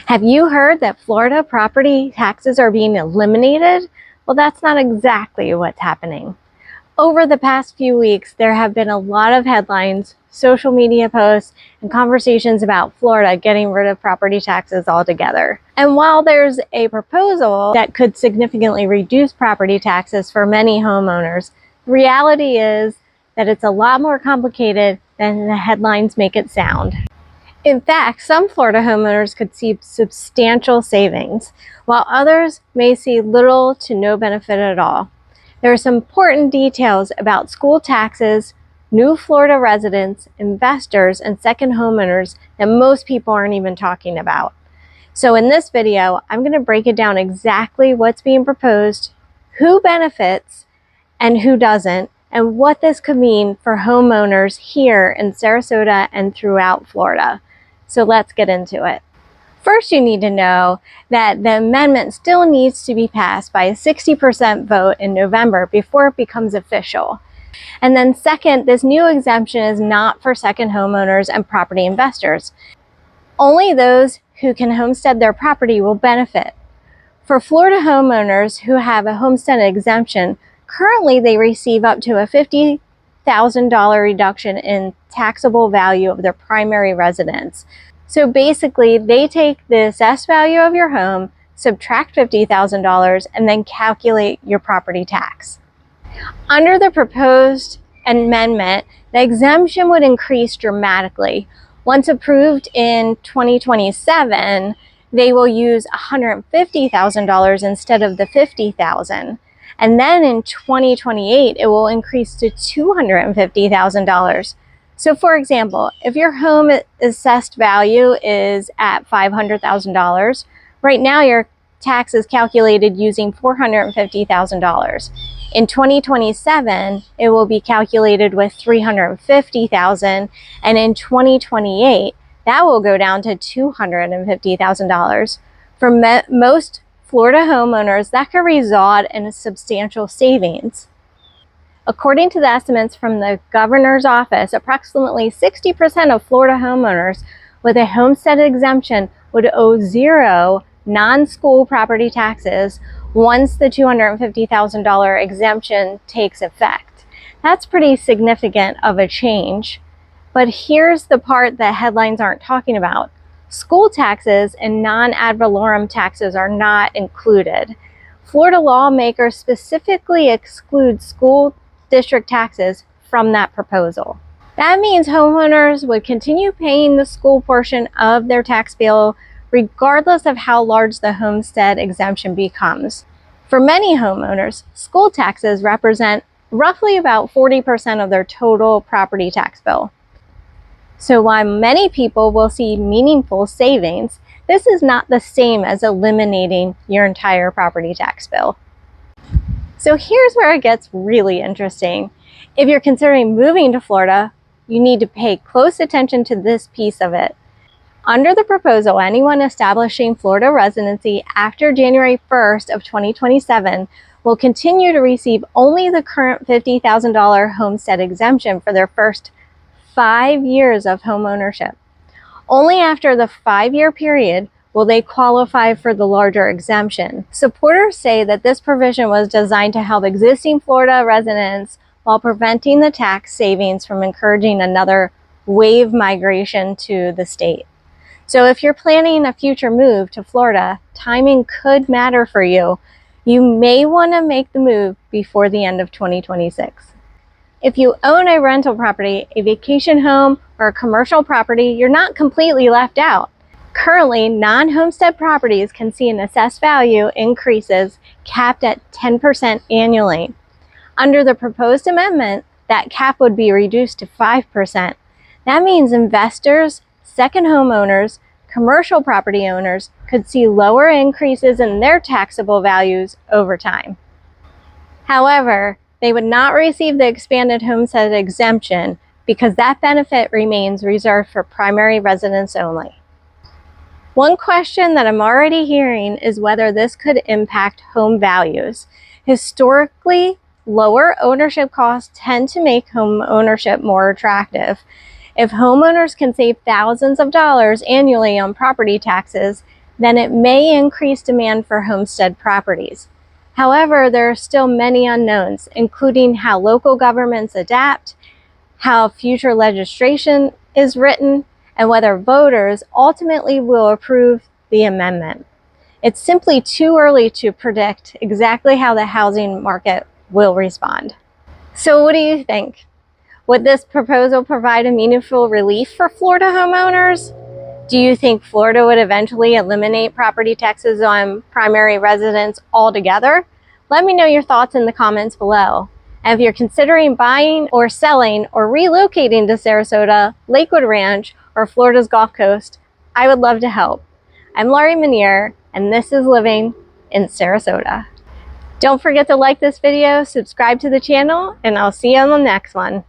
Have you heard that Florida property taxes are being eliminated? Well, that's not exactly what's happening. Over the past few weeks, there have been a lot of headlines, social media posts, and conversations about Florida getting rid of property taxes altogether. And while there's a proposal that could significantly reduce property taxes for many homeowners, the reality is that it's a lot more complicated than the headlines make it sound. In fact, some Florida homeowners could see substantial savings, while others may see little to no benefit at all. There are some important details about school taxes, new Florida residents, investors, and second homeowners that most people aren't even talking about. So in this video, I'm going to break it down exactly what's being proposed, who benefits, and who doesn't, and what this could mean for homeowners here in Sarasota and throughout Florida. So let's get into it. First, you need to know that the amendment still needs to be passed by a 60% vote in November before it becomes official. And then second, this new exemption is not for second homeowners and property investors. Only those who can homestead their property will benefit. For Florida homeowners who have a homestead exemption, currently they receive up to a $50,000 reduction in taxable value of their primary residence. So basically, they take the assessed value of your home, subtract $50,000, and then calculate your property tax. Under the proposed amendment, the exemption would increase dramatically. Once approved in 2027, they will use $150,000 instead of the $50,000. And then in 2028, it will increase to $250,000. So for example, if your home assessed value is at $500,000, right now your tax is calculated using $450,000. In 2027, it will be calculated with $350,000, and in 2028, that will go down to $250,000. For most Florida homeowners, that could result in a substantial savings. According to the estimates from the governor's office, approximately 60% of Florida homeowners with a homestead exemption would owe zero non-school property taxes once the $250,000 exemption takes effect. That's pretty significant of a change. But here's the part that headlines aren't talking about. School taxes and non-ad valorem taxes are not included. Florida lawmakers specifically exclude school district taxes from that proposal. That means homeowners would continue paying the school portion of their tax bill regardless of how large the homestead exemption becomes. For many homeowners, school taxes represent roughly about 40% of their total property tax bill. So while many people will see meaningful savings, this is not the same as eliminating your entire property tax bill. So here's where it gets really interesting. If you're considering moving to Florida, you need to pay close attention to this piece of it. Under the proposal, anyone establishing Florida residency after January 1st of 2027 will continue to receive only the current $50,000 homestead exemption for their first 5 years of home ownership. Only after the 5-year period will they qualify for the larger exemption. Supporters say that this provision was designed to help existing Florida residents while preventing the tax savings from encouraging another wave migration to the state. So if you're planning a future move to Florida, timing could matter for you. You may want to make the move before the end of 2026. If you own a rental property, a vacation home, or a commercial property, you're not completely left out. Currently, non-homestead properties can see an assessed value increases capped at 10% annually. Under the proposed amendment, that cap would be reduced to 5%. That means investors, second homeowners, commercial property owners could see lower increases in their taxable values over time. However, they would not receive the expanded homestead exemption because that benefit remains reserved for primary residents only. One question that I'm already hearing is whether this could impact home values. Historically, lower ownership costs tend to make home ownership more attractive. If homeowners can save thousands of dollars annually on property taxes, then it may increase demand for homestead properties. However, there are still many unknowns, including how local governments adapt, how future legislation is written, and whether voters ultimately will approve the amendment. It's simply too early to predict exactly how the housing market will respond. So what do you think? Would this proposal provide a meaningful relief for Florida homeowners? Do you think Florida would eventually eliminate property taxes on primary residents altogether? Let me know your thoughts in the comments below. And if you're considering buying or selling or relocating to Sarasota, Lakewood Ranch, or Florida's Gulf Coast, I would love to help. I'm Laurie Minear, and this is Living in Sarasota. Don't forget to like this video, subscribe to the channel, and I'll see you on the next one.